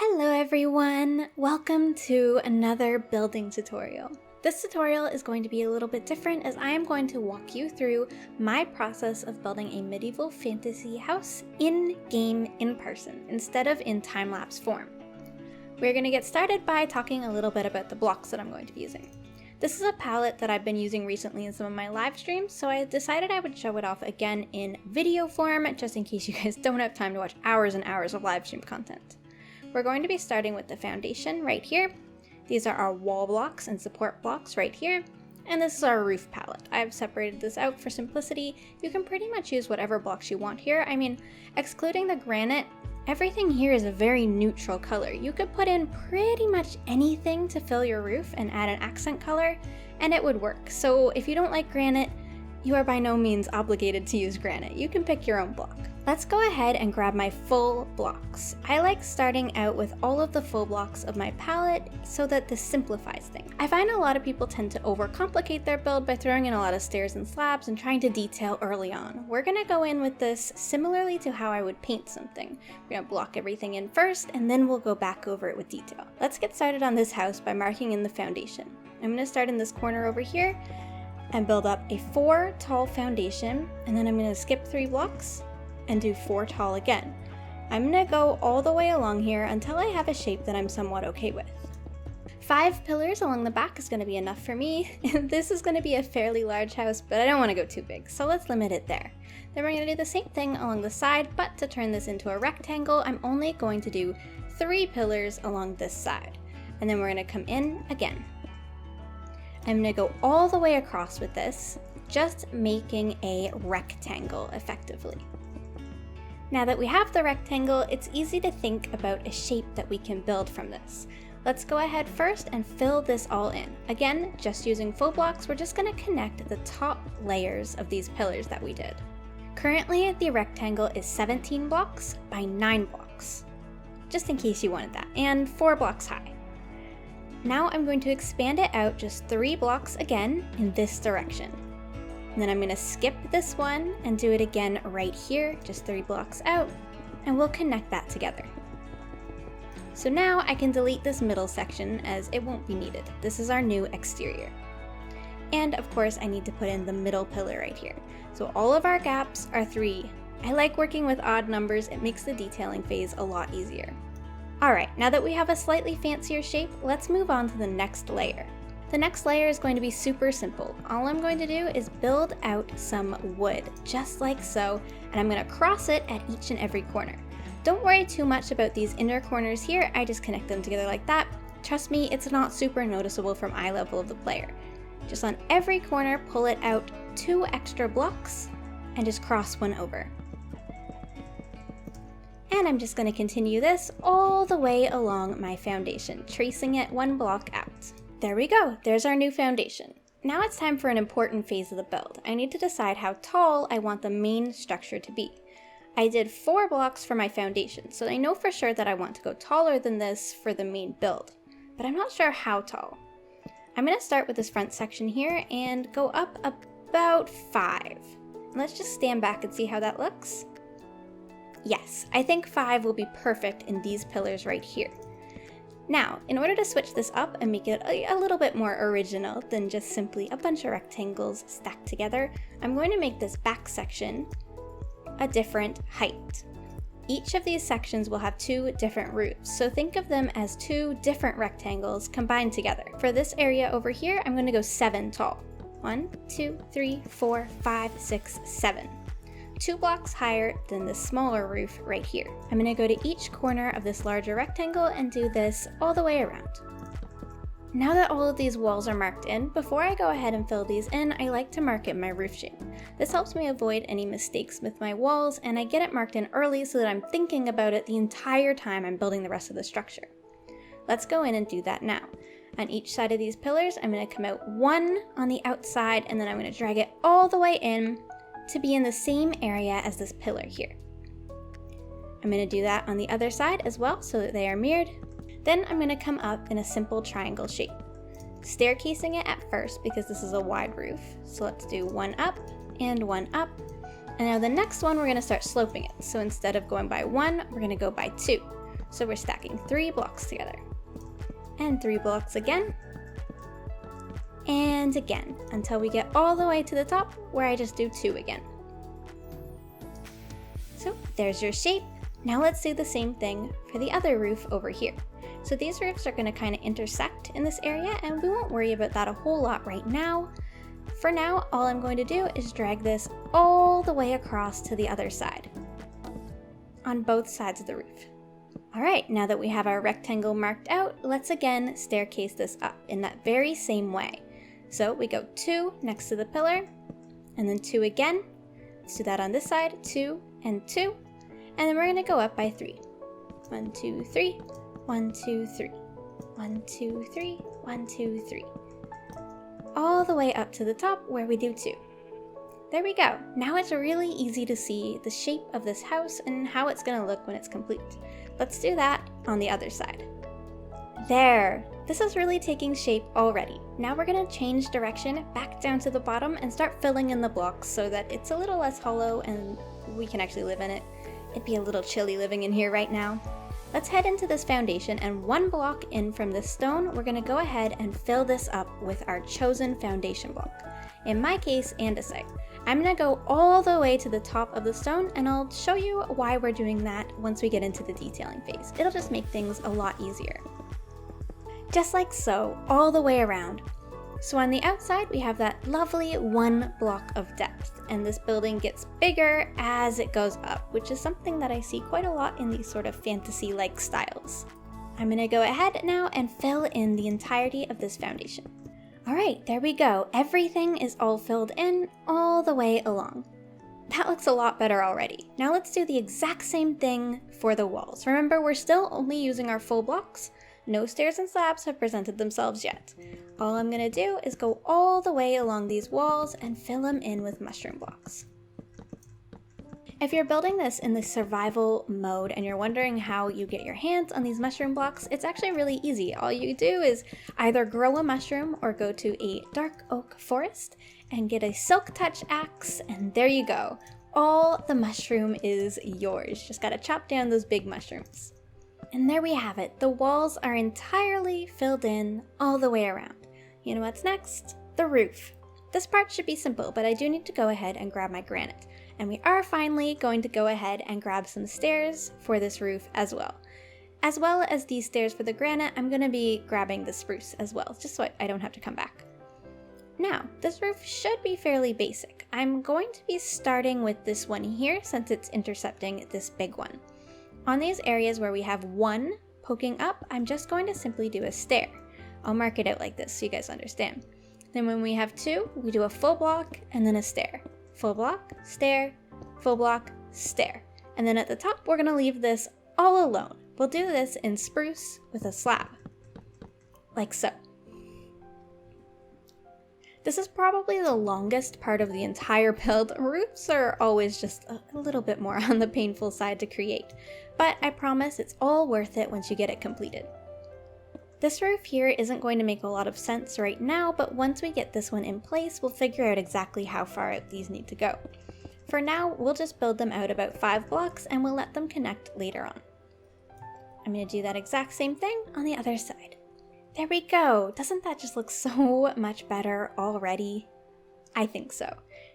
Hello everyone! Welcome to another building tutorial. This tutorial is going to be a little bit different as I am going to walk you through my process of building a medieval fantasy house in-game in person instead of in time-lapse form. We're going to get started by talking a little bit about the blocks that I'm going to be using. This is a palette that I've been using recently in some of my live streams, so I decided I would show it off again in video form just in case you guys don't have time to watch hours and hours of live stream content. We're going to be starting with the foundation right here. These are our wall blocks and support blocks right here. And this is our roof palette. I've separated this out for simplicity. You can pretty much use whatever blocks you want here. I mean, excluding the granite, everything here is a very neutral color. You could put in pretty much anything to fill your roof and add an accent color, and it would work. So if you don't like granite, you are by no means obligated to use granite. You can pick your own block. Let's go ahead and grab my full blocks. I like starting out with all of the full blocks of my palette so that this simplifies things. I find a lot of people tend to overcomplicate their build by throwing in a lot of stairs and slabs and trying to detail early on. We're gonna go in with this similarly to how I would paint something. We're gonna block everything in first and then we'll go back over it with detail. Let's get started on this house by marking in the foundation. I'm gonna start in this corner over here and build up a 4 tall foundation, and then I'm gonna skip 3 blocks and do 4 tall again. I'm gonna go all the way along here until I have a shape that I'm somewhat okay with. 5 pillars along the back is gonna be enough for me. This is gonna be a fairly large house, but I don't wanna go too big, so let's limit it there. Then we're gonna do the same thing along the side, but to turn this into a rectangle, I'm only going to do 3 pillars along this side. And then we're gonna come in again. I'm gonna go all the way across with this, just making a rectangle effectively. Now that we have the rectangle, it's easy to think about a shape that we can build from this. Let's go ahead first and fill this all in. Again, just using full blocks, we're just gonna connect the top layers of these pillars that we did. Currently, the rectangle is 17 blocks by 9 blocks, just in case you wanted that, and 4 blocks high. Now I'm going to expand it out just 3 blocks again in this direction. And then I'm going to skip this one and do it again right here, just 3 blocks out, and we'll connect that together. So now I can delete this middle section as it won't be needed. This is our new exterior. And of course I need to put in the middle pillar right here. So all of our gaps are 3. I like working with odd numbers, it makes the detailing phase a lot easier. Alright, now that we have a slightly fancier shape, let's move on to the next layer. The next layer is going to be super simple. All I'm going to do is build out some wood, just like so, and I'm going to cross it at each and every corner. Don't worry too much about these inner corners here, I just connect them together like that. Trust me, it's not super noticeable from eye level of the player. Just on every corner, pull it out 2 extra blocks, and just cross one over. And I'm just going to continue this all the way along my foundation, tracing it 1 block out. There we go, there's our new foundation. Now it's time for an important phase of the build. I need to decide how tall I want the main structure to be. I did 4 blocks for my foundation, so I know for sure that I want to go taller than this for the main build, but I'm not sure how tall. I'm going to start with this front section here and go up about 5. Let's just stand back and see how that looks. Yes, I think 5 will be perfect in these pillars right here. Now, in order to switch this up and make it a little bit more original than just simply a bunch of rectangles stacked together, I'm going to make this back section a different height. Each of these sections will have 2 different roofs, so think of them as 2 different rectangles combined together. For this area over here, I'm going to go 7 tall. 1, 2, 3, 4, 5, 6, 7. 2 blocks higher than the smaller roof right here. I'm going to go to each corner of this larger rectangle and do this all the way around. Now that all of these walls are marked in, before I go ahead and fill these in, I like to mark in my roof shape. This helps me avoid any mistakes with my walls, and I get it marked in early so that I'm thinking about it the entire time I'm building the rest of the structure. Let's go in and do that now. On each side of these pillars, I'm going to come out 1 on the outside, and then I'm going to drag it all the way in to be in the same area as this pillar here. I'm going to do that on the other side as well so that they are mirrored. Then I'm going to come up in a simple triangle shape, staircasing it at first because this is a wide roof. So let's do 1 up and 1 up. And now the next one we're going to start sloping it. So instead of going by 1, we're going to go by 2. So we're stacking 3 blocks together. And 3 blocks again. And again, until we get all the way to the top where I just do 2 again. So there's your shape. Now let's do the same thing for the other roof over here. So these roofs are going to kind of intersect in this area, and we won't worry about that a whole lot right now. For now, all I'm going to do is drag this all the way across to the other side, on both sides of the roof. Alright, now that we have our rectangle marked out, let's again staircase this up in that very same way. So we go 2 next to the pillar, and then 2 again. Let's do that on this side, 2 and 2, and then we're going to go up by 3. 1, 2, 3, 1, 2, 3, 1, 2, 3, 1, 2, 3. All the way up to the top where we do 2. There we go. Now it's really easy to see the shape of this house and how it's going to look when it's complete. Let's do that on the other side. There! This is really taking shape already. Now we're going to change direction back down to the bottom and start filling in the blocks so that it's a little less hollow and we can actually live in it. It'd be a little chilly living in here right now. Let's head into this foundation, and 1 block in from this stone, we're going to go ahead and fill this up with our chosen foundation block. In my case, andesite. I'm going to go all the way to the top of the stone, and I'll show you why we're doing that once we get into the detailing phase. It'll just make things a lot easier. Just like so, all the way around. So on the outside, we have that lovely 1 block of depth, and this building gets bigger as it goes up, which is something that I see quite a lot in these sort of fantasy-like styles. I'm going to go ahead now and fill in the entirety of this foundation. Alright, there we go. Everything is all filled in all the way along. That looks a lot better already. Now let's do the exact same thing for the walls. Remember, we're still only using our full blocks. No stairs and slabs have presented themselves yet. All I'm going to do is go all the way along these walls and fill them in with mushroom blocks. If you're building this in the survival mode and you're wondering how you get your hands on these mushroom blocks, it's actually really easy. All you do is either grow a mushroom or go to a dark oak forest and get a silk touch axe, and there you go. All the mushroom is yours. Just gotta chop down those big mushrooms. And there we have it. The walls are entirely filled in all the way around. You know what's next? The roof. This part should be simple, but I do need to go ahead and grab my granite. And we are finally going to go ahead and grab some stairs for this roof as well. As well as these stairs for the granite, I'm going to be grabbing the spruce as well, just so I don't have to come back. Now, this roof should be fairly basic. I'm going to be starting with this one here since it's intercepting this big one. On these areas where we have 1 poking up, I'm just going to simply do a stair. I'll mark it out like this so you guys understand. Then when we have 2, we do a full block and then a stair. Full block, stair, full block, stair. And then at the top, we're going to leave this all alone. We'll do this in spruce with a slab. Like so. This is probably the longest part of the entire build. Roofs are always just a little bit more on the painful side to create, but I promise it's all worth it once you get it completed. This roof here isn't going to make a lot of sense right now, but once we get this one in place, we'll figure out exactly how far out these need to go. For now, we'll just build them out about 5 blocks and we'll let them connect later on. I'm going to do that exact same thing on the other side. There we go! Doesn't that just look so much better already? I think so.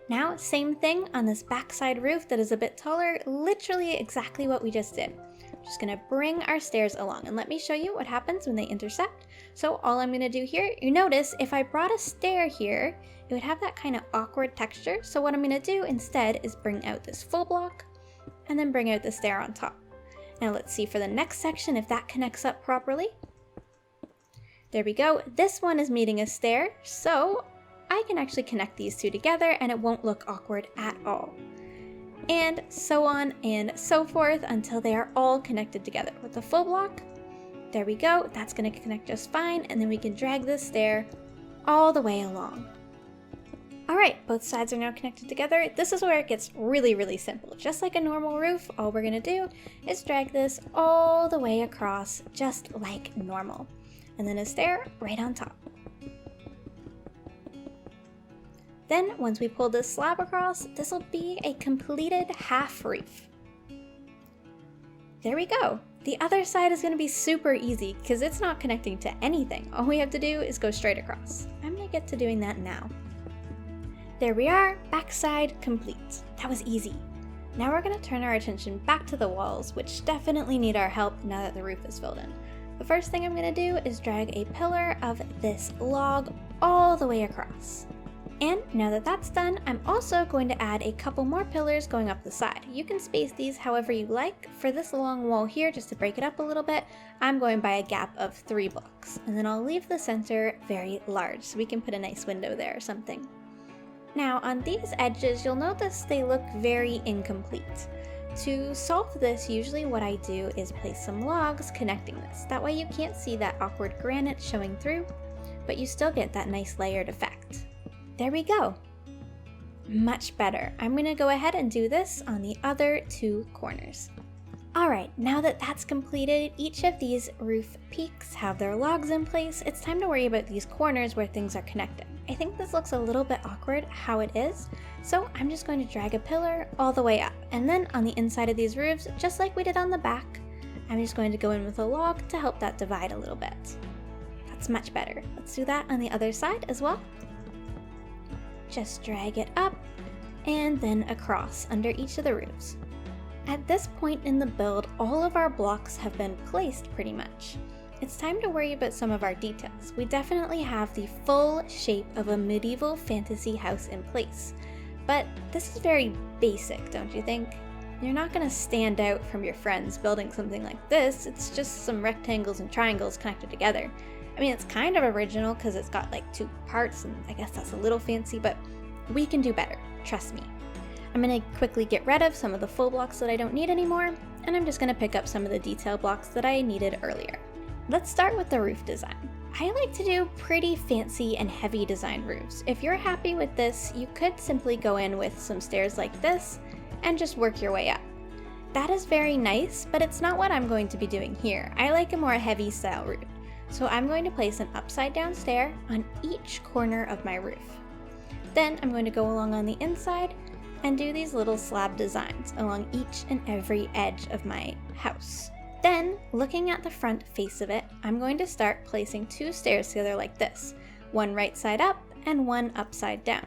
Now, same thing on this backside roof that is a bit taller, literally exactly what we just did. I'm just going to bring our stairs along and let me show you what happens when they intersect. So all I'm going to do here, you notice if I brought a stair here, it would have that kind of awkward texture. So what I'm going to do instead is bring out this full block and then bring out the stair on top. Now let's see for the next section if that connects up properly. There we go. This one is meeting a stair, so I can actually connect these two together and it won't look awkward at all. And so on and so forth until they are all connected together with the full block. There we go. That's going to connect just fine, and then we can drag this stair all the way along. Alright, both sides are now connected together. This is where it gets really, really simple. Just like a normal roof, all we're going to do is drag this all the way across just like normal. And then a stair right on top. Then, once we pull this slab across, this will be a completed half roof. There we go. The other side is going to be super easy because it's not connecting to anything. All we have to do is go straight across. I'm going to get to doing that now. There we are, backside complete. That was easy. Now we're going to turn our attention back to the walls, which definitely need our help now that the roof is filled in. The first thing I'm going to do is drag a pillar of this log all the way across. And now that that's done, I'm also going to add a couple more pillars going up the side. You can space these however you like. For this long wall here, just to break it up a little bit, I'm going by a gap of 3 blocks. And then I'll leave the center very large so we can put a nice window there or something. Now on these edges, you'll notice they look very incomplete. To solve this, usually what I do is place some logs connecting this. That way you can't see that awkward granite showing through, but you still get that nice layered effect. There we go. Much better. I'm going to go ahead and do this on the other 2 corners. Alright, now that that's completed, each of these roof peaks have their logs in place. It's time to worry about these corners where things are connecting. I think this looks a little bit awkward how it is, so I'm just going to drag a pillar all the way up. And then on the inside of these roofs, just like we did on the back, I'm just going to go in with a log to help that divide a little bit. That's much better. Let's do that on the other side as well. Just drag it up and then across under each of the roofs. At this point in the build, all of our blocks have been placed pretty much. It's time to worry about some of our details. We definitely have the full shape of a medieval fantasy house in place, but this is very basic, don't you think? You're not going to stand out from your friends building something like this. It's just some rectangles and triangles connected together. I mean, it's kind of original because it's got like 2 parts, and I guess that's a little fancy, but we can do better, trust me. I'm going to quickly get rid of some of the full blocks that I don't need anymore, and I'm just going to pick up some of the detail blocks that I needed earlier. Let's start with the roof design. I like to do pretty fancy and heavy design roofs. If you're happy with this, you could simply go in with some stairs like this and just work your way up. That is very nice, but it's not what I'm going to be doing here. I like a more heavy style roof. So I'm going to place an upside down stair on each corner of my roof. Then I'm going to go along on the inside and do these little slab designs along each and every edge of my house. Then, looking at the front face of it, I'm going to start placing 2 stairs together like this, one right side up and one upside down.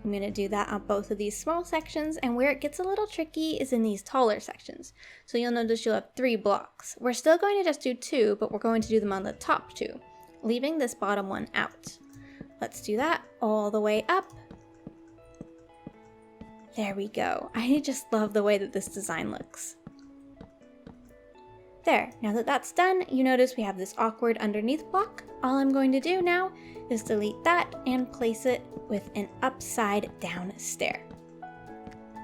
I'm going to do that on both of these small sections, and where it gets a little tricky is in these taller sections. So you'll notice you'll have 3 blocks. We're still going to just do 2, but we're going to do them on the top 2, leaving this bottom one out. Let's do that all the way up. There we go. I just love the way that this design looks. There, now that that's done, you notice we have this awkward underneath block. All I'm going to do now is delete that and place it with an upside down stair.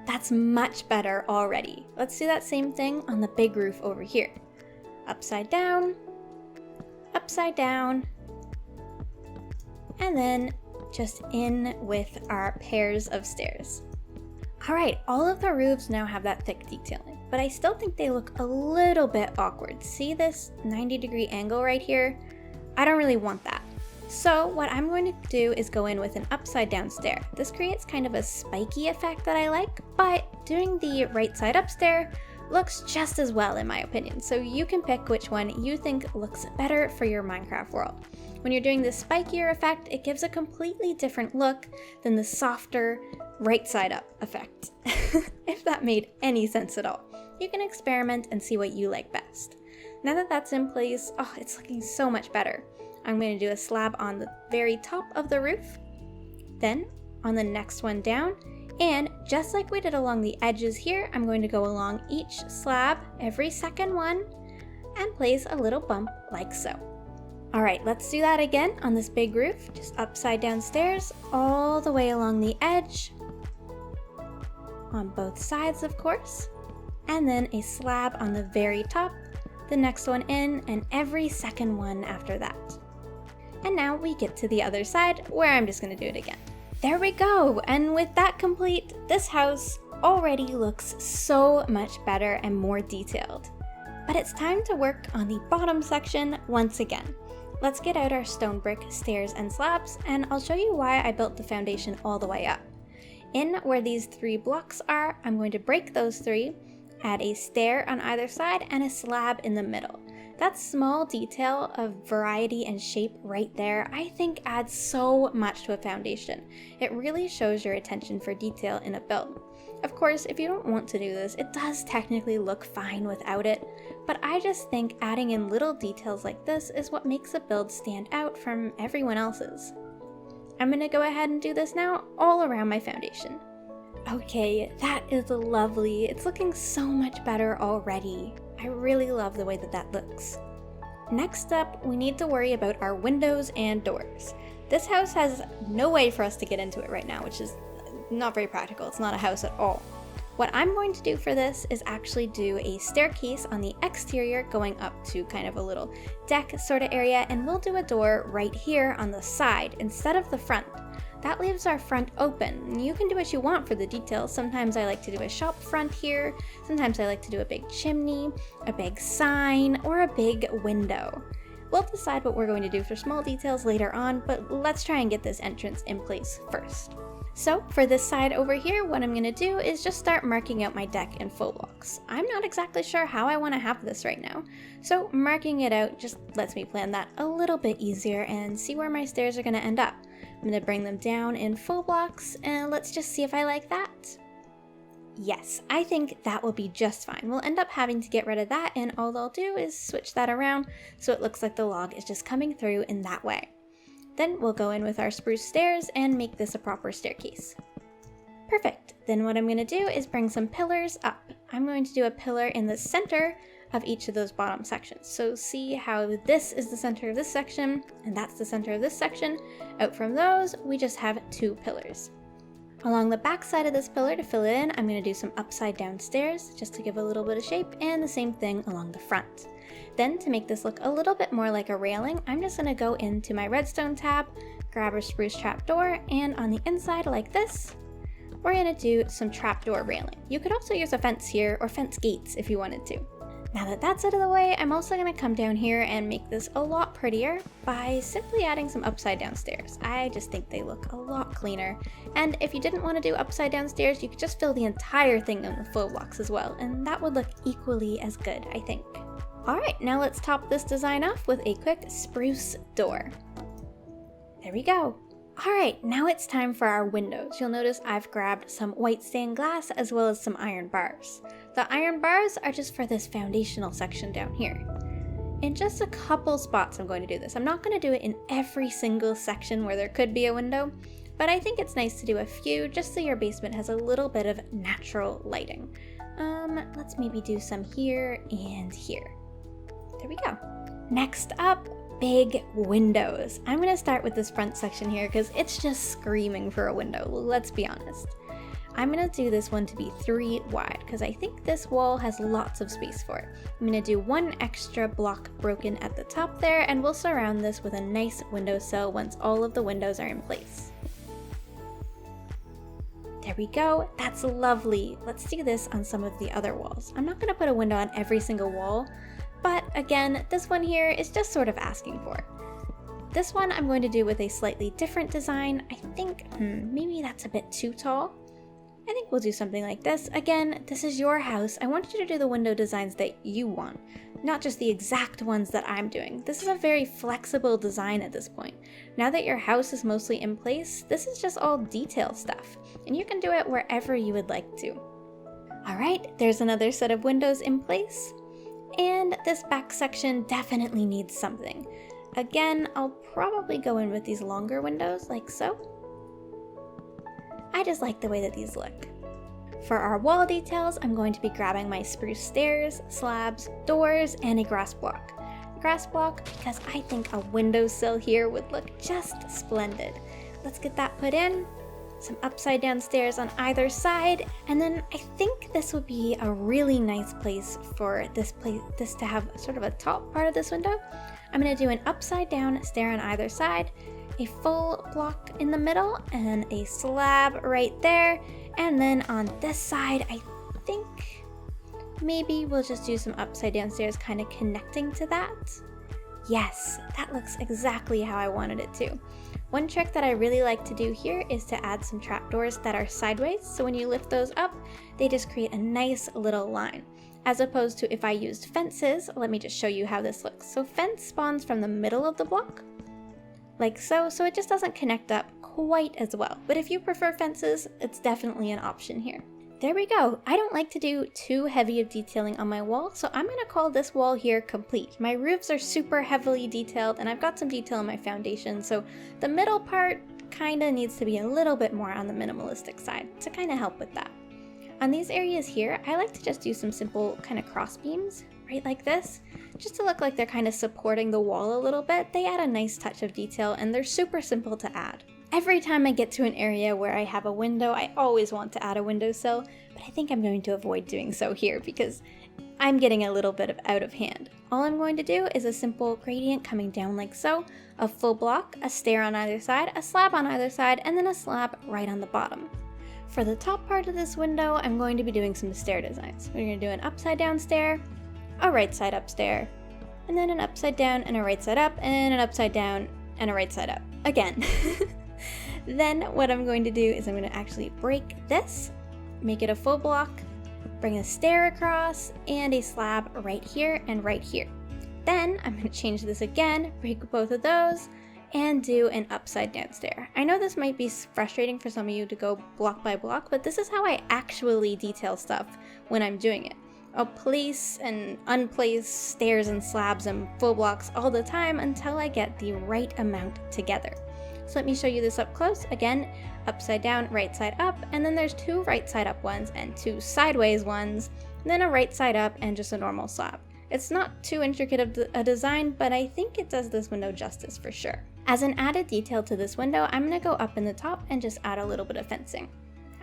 That's much better already. Let's do that same thing on the big roof over here. Upside down, and then just in with our pairs of stairs. Alright, all of the roofs now have that thick detailing, but I still think they look a little bit awkward. See this 90-degree angle right here? I don't really want that. So what I'm going to do is go in with an upside down stair. This creates kind of a spiky effect that I like, but doing the right side up stair looks just as well in my opinion. So you can pick which one you think looks better for your Minecraft world. When you're doing this spikier effect, it gives a completely different look than the softer right side up effect. If that made any sense at all. You can experiment and see what you like best. Now that that's in place, oh, it's looking so much better. I'm going to do a slab on the very top of the roof, then on the next one down, and just like we did along the edges here, I'm going to go along each slab, every second one, and place a little bump like so. Alright, let's do that again on this big roof, just upside down stairs, all the way along the edge, on both sides of course, and then a slab on the very top, the next one in, and every second one after that. And now we get to the other side where I'm just going to do it again. There we go! And with that complete, this house already looks so much better and more detailed. But it's time to work on the bottom section once again. Let's get out our stone brick stairs and slabs, and I'll show you why I built the foundation all the way up. In where these 3 blocks are, I'm going to break those 3, add a stair on either side, and a slab in the middle. That small detail of variety and shape right there, I think adds so much to a foundation. It really shows your attention for detail in a build. Of course, if you don't want to do this, it does technically look fine without it, but I just think adding in little details like this is what makes a build stand out from everyone else's. I'm gonna go ahead and do this now all around my foundation. Okay, that is lovely. It's looking so much better already. I really love the way that looks. Next up, we need to worry about our windows and doors. This house has no way for us to get into it right now, which is not very practical. It's not a house at all. What I'm going to do for this is actually do a staircase on the exterior going up to kind of a little deck sort of area, and we'll do a door right here on the side instead of the front. That leaves our front open. You can do what you want for the details. Sometimes I like to do a shop front here. Sometimes I like to do a big chimney, a big sign, or a big window. We'll decide what we're going to do for small details later on, but let's try and get this entrance in place first. So for this side over here, what I'm going to do is just start marking out my deck in full blocks. I'm not exactly sure how I want to have this right now, so marking it out just lets me plan that a little bit easier and see where my stairs are going to end up. I'm going to bring them down in full blocks, and let's just see if I like that. Yes, I think that will be just fine. We'll end up having to get rid of that, and all I'll do is switch that around so it looks like the log is just coming through in that way. Then we'll go in with our spruce stairs and make this a proper staircase. Perfect. Then what I'm going to do is bring some pillars up. I'm going to do a pillar in the center of each of those bottom sections. So see how this is the center of this section, and that's the center of this section. Out from those, we just have 2 pillars. Along the back side of this pillar, to fill it in, I'm going to do some upside down stairs just to give a little bit of shape, and the same thing along the front. Then to make this look a little bit more like a railing, I'm just going to go into my redstone tab, grab a spruce trapdoor, and on the inside like this, we're going to do some trapdoor railing. You could also use a fence here, or fence gates if you wanted to. Now that that's out of the way, I'm also going to come down here and make this a lot prettier by simply adding some upside down stairs. I just think they look a lot cleaner. And if you didn't want to do upside down stairs, you could just fill the entire thing in with full blocks as well, and that would look equally as good, I think. Alright, now let's top this design off with a quick spruce door. There we go. Alright, now it's time for our windows. You'll notice I've grabbed some white stained glass as well as some iron bars. The iron bars are just for this foundational section down here. In just a couple spots I'm going to do this. I'm not going to do it in every single section where there could be a window, but I think it's nice to do a few just so your basement has a little bit of natural lighting. Let's maybe do some here and here. There we go. Next up, big windows. I'm going to start with this front section here because it's just screaming for a window, let's be honest. I'm going to do this one to be 3 wide because I think this wall has lots of space for it. I'm going to do 1 extra block broken at the top there, and we'll surround this with a nice windowsill once all of the windows are in place. There we go, that's lovely. Let's do this on some of the other walls. I'm not going to put a window on every single wall, but again, this one here is just sort of asking for it. This one I'm going to do with a slightly different design. I think, maybe that's a bit too tall. I think we'll do something like this. Again, this is your house. I want you to do the window designs that you want, not just the exact ones that I'm doing. This is a very flexible design at this point. Now that your house is mostly in place, this is just all detail stuff, and you can do it wherever you would like to. All right, there's another set of windows in place, and this back section definitely needs something. Again, I'll probably go in with these longer windows like so. I just like the way that these look. For our wall details, I'm going to be grabbing my spruce stairs, slabs, doors, and a grass block. Grass block because I think a windowsill here would look just splendid. Let's get that put in. Some upside down stairs on either side, and then I think this would be a really nice place for this to have sort of a top part of this window. I'm going to do an upside down stair on either side, a full block in the middle, and a slab right there. And then on this side, I think maybe we'll just do some upside down stairs kind of connecting to that. Yes, that looks exactly how I wanted it to. One trick that I really like to do here is to add some trapdoors that are sideways, so when you lift those up, they just create a nice little line. as opposed to if I used fences. Let me just show you how this looks. So fence spawns from the middle of the block, like so it just doesn't connect up quite as well. But if you prefer fences, it's definitely an option here. There we go. I don't like to do too heavy of detailing on my wall, so I'm gonna call this wall here complete. My roofs are super heavily detailed, and I've got some detail in my foundation, so the middle part kinda needs to be a little bit more on the minimalistic side to kinda help with that. On these areas here, I like to just do some simple kind of cross beams, right like this, just to look like they're kind of supporting the wall a little bit. They add a nice touch of detail, and they're super simple to add. Every time I get to an area where I have a window, I always want to add a windowsill, but I think I'm going to avoid doing so here because I'm getting a little bit out of hand. All I'm going to do is a simple gradient coming down like so, a full block, a stair on either side, a slab on either side, and then a slab right on the bottom. For the top part of this window, I'm going to be doing some stair designs. We're going to do an upside down stair, a right side up stair, and then an upside down and a right side up, and an upside down and a right side up again. Then what I'm going to do is I'm going to actually break this, make it a full block, bring a stair across, and a slab right here and right here. Then I'm going to change this again, break both of those, and do an upside down stair. I know this might be frustrating for some of you to go block by block, but this is how I actually detail stuff when I'm doing it. I'll place and unplace stairs and slabs and full blocks all the time until I get the right amount together. So let me show you this up close. Again, upside down, right side up, and then there's two right side up ones and two sideways ones, and then a right side up and just a normal slab. It's not too intricate of a design, but I think it does this window justice for sure. As an added detail to this window, I'm going to go up in the top and just add a little bit of fencing.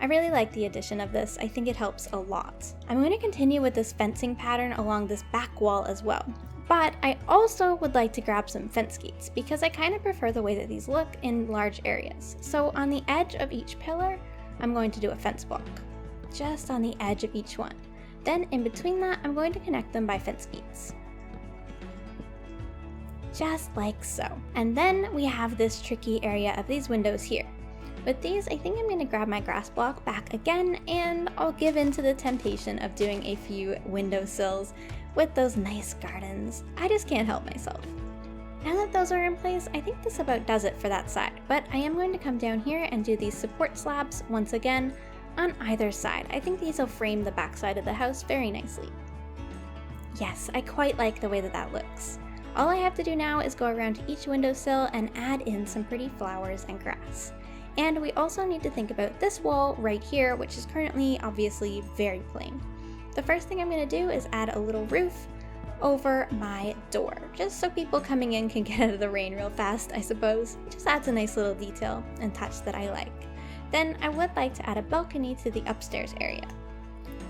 I really like the addition of this. I think it helps a lot. I'm going to continue with this fencing pattern along this back wall as well. But I also would like to grab some fence gates because I kind of prefer the way that these look in large areas. So on the edge of each pillar, I'm going to do a fence block, just on the edge of each one. Then in between that, I'm going to connect them by fence gates. Just like so. And then we have this tricky area of these windows here. With these, I think I'm going to grab my grass block back again, and I'll give in to the temptation of doing a few windowsills with those nice gardens. I just can't help myself. Now that those are in place, I think this about does it for that side, but I am going to come down here and do these support slabs once again on either side. I think these will frame the back side of the house very nicely. Yes, I quite like the way that that looks. All I have to do now is go around to each windowsill and add in some pretty flowers and grass. And we also need to think about this wall right here, which is currently obviously very plain. The first thing I'm going to do is add a little roof over my door, just so people coming in can get out of the rain real fast, I suppose. It just adds a nice little detail and touch that I like. Then I would like to add a balcony to the upstairs area.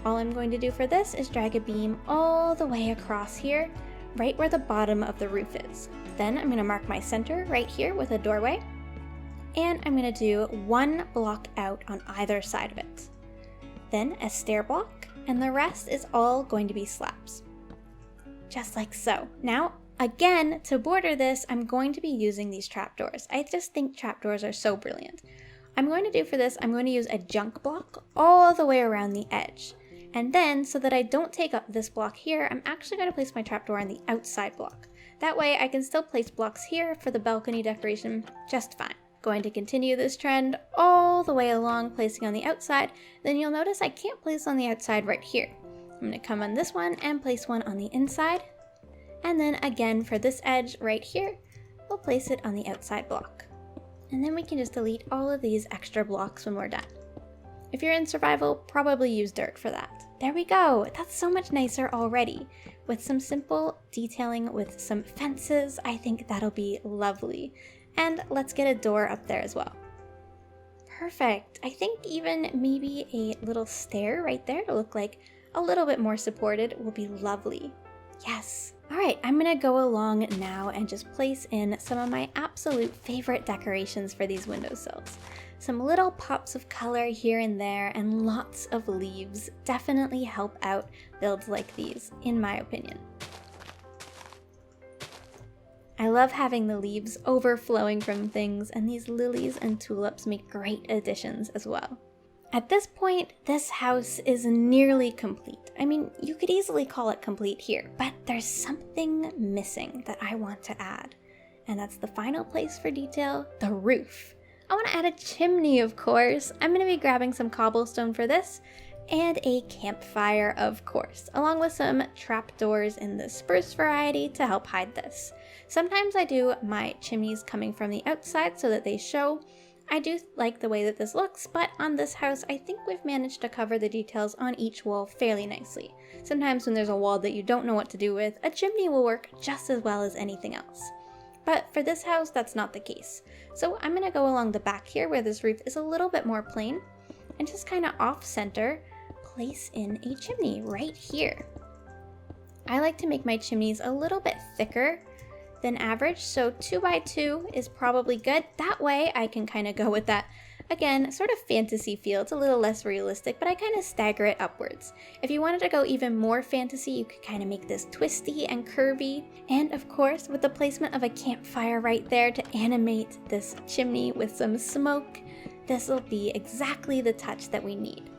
All I'm going to do for this is drag a beam all the way across here, right where the bottom of the roof is. Then I'm going to mark my center right here with a doorway, and I'm going to do one block out on either side of it. Then a stair block, and the rest is all going to be slabs. Just like so. Now, again, to border this, I'm going to be using these trapdoors. I just think trapdoors are so brilliant. I'm going to do for this, I'm going to use a junk block all the way around the edge. And then, so that I don't take up this block here, I'm actually going to place my trapdoor on the outside block. That way I can still place blocks here for the balcony decoration just fine. Going to continue this trend all the way along, placing on the outside. Then you'll notice I can't place on the outside right here. I'm going to come on this one and place one on the inside. And then again for this edge right here, we'll place it on the outside block. And then we can just delete all of these extra blocks when we're done. If you're in survival, probably use dirt for that. There we go. That's so much nicer already. With some simple detailing with some fences, I think that'll be lovely. And let's get a door up there as well. Perfect. I think even maybe a little stair right there to look like a little bit more supported will be lovely. Yes. All right, I'm gonna go along now and just place in some of my absolute favorite decorations for these windowsills. Some little pops of color here and there and lots of leaves definitely help out builds like these, in my opinion. I love having the leaves overflowing from things, and these lilies and tulips make great additions as well. At this point, this house is nearly complete. I mean, you could easily call it complete here, but there's something missing that I want to add. And that's the final place for detail, the roof. I want to add a chimney, of course. I'm going to be grabbing some cobblestone for this, and a campfire, of course, along with some trapdoors in the spruce variety to help hide this. Sometimes I do my chimneys coming from the outside so that they show. I do like the way that this looks, but on this house, I think we've managed to cover the details on each wall fairly nicely. Sometimes when there's a wall that you don't know what to do with, a chimney will work just as well as anything else. But for this house, that's not the case. So I'm going to go along the back here where this roof is a little bit more plain, and just kind of off-center, place in a chimney right here. I like to make my chimneys a little bit thicker than average, so 2x2 is probably good. That way I can kind of go with that, again, sort of fantasy feel. It's a little less realistic, but I kind of stagger it upwards. If you wanted to go even more fantasy, you could kind of make this twisty and curvy. And of course, with the placement of a campfire right there to animate this chimney with some smoke, this will be exactly the touch that we need.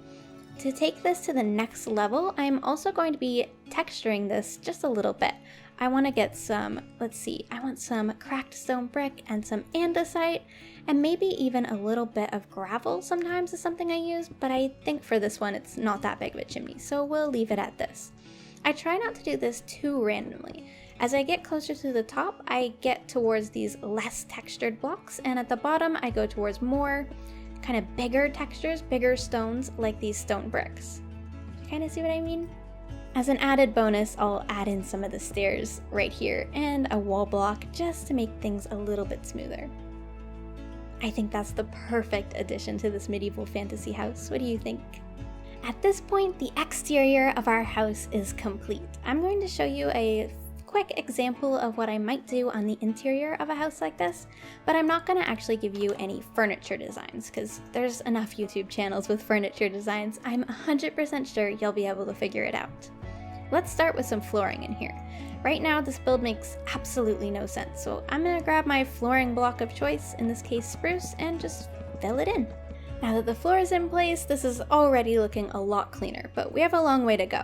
To take this to the next level, I'm also going to be texturing this just a little bit. I want to get some, I want some cracked stone brick and some andesite, and maybe even a little bit of gravel sometimes is something I use, but I think for this one it's not that big of a chimney, so we'll leave it at this. I try not to do this too randomly. As I get closer to the top, I get towards these less textured blocks, and at the bottom I go towards more kind of bigger textures, bigger stones like these stone bricks. You kind of see what I mean? As an added bonus, I'll add in some of the stairs right here and a wall block just to make things a little bit smoother. I think that's the perfect addition to this medieval fantasy house. What do you think? At this point, the exterior of our house is complete. I'm going to show you a quick example of what I might do on the interior of a house like this, but I'm not going to actually give you any furniture designs because there's enough YouTube channels with furniture designs. I'm 100% sure you'll be able to figure it out. Let's start with some flooring in here. Right now, this build makes absolutely no sense, so I'm going to grab my flooring block of choice, in this case spruce, and just fill it in. Now that the floor is in place, this is already looking a lot cleaner, but we have a long way to go.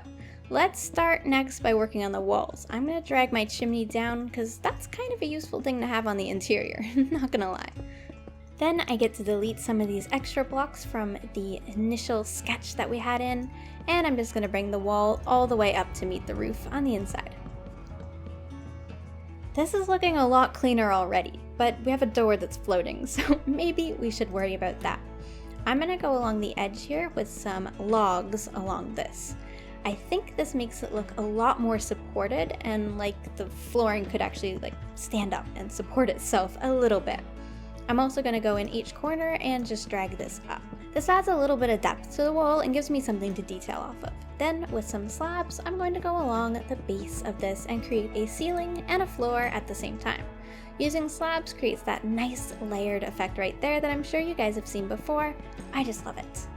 Let's start next by working on the walls. I'm going to drag my chimney down because that's kind of a useful thing to have on the interior, not gonna lie. Then I get to delete some of these extra blocks from the initial sketch that we had in, and I'm just going to bring the wall all the way up to meet the roof on the inside. This is looking a lot cleaner already, but we have a door that's floating, so maybe we should worry about that. I'm going to go along the edge here with some logs along this. I think this makes it look a lot more supported and like the flooring could actually stand up and support itself a little bit. I'm also going to go in each corner and just drag this up. This adds a little bit of depth to the wall and gives me something to detail off of. Then with some slabs, I'm going to go along the base of this and create a ceiling and a floor at the same time. Using slabs creates that nice layered effect right there that I'm sure you guys have seen before. I just love it.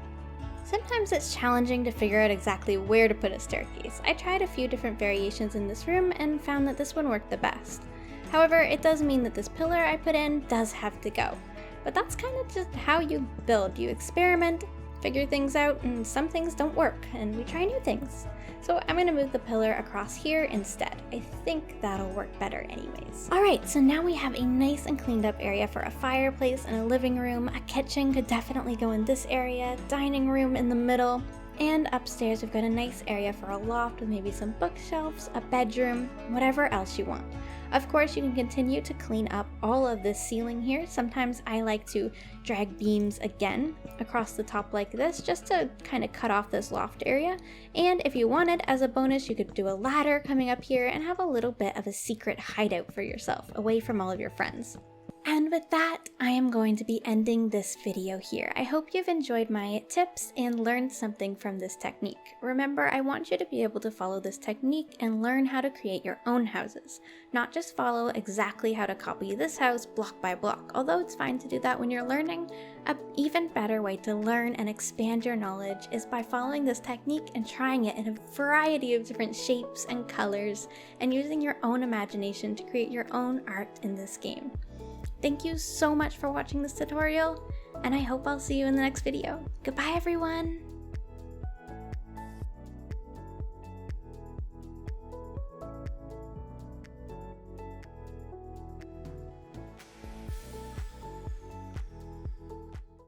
Sometimes it's challenging to figure out exactly where to put a staircase. I tried a few different variations in this room and found that this one worked the best. However, it does mean that this pillar I put in does have to go. But that's kind of just how you build. You experiment, figure things out, and some things don't work, and we try new things. So I'm going to move the pillar across here instead. I think that'll work better anyways. Alright, so now we have a nice and cleaned up area for a fireplace and a living room. A kitchen could definitely go in this area, dining room in the middle, and upstairs we've got a nice area for a loft with maybe some bookshelves, a bedroom, whatever else you want. Of course, you can continue to clean up all of this ceiling here. Sometimes I like to drag beams again across the top like this just to kind of cut off this loft area. And if you wanted, as a bonus, you could do a ladder coming up here and have a little bit of a secret hideout for yourself away from all of your friends. And with that, I am going to be ending this video here. I hope you've enjoyed my tips and learned something from this technique. Remember, I want you to be able to follow this technique and learn how to create your own houses, not just follow exactly how to copy this house block by block. Although it's fine to do that when you're learning, an even better way to learn and expand your knowledge is by following this technique and trying it in a variety of different shapes and colors and using your own imagination to create your own art in this game. Thank you so much for watching this tutorial. and I hope I'll see you in the next video. Goodbye, everyone!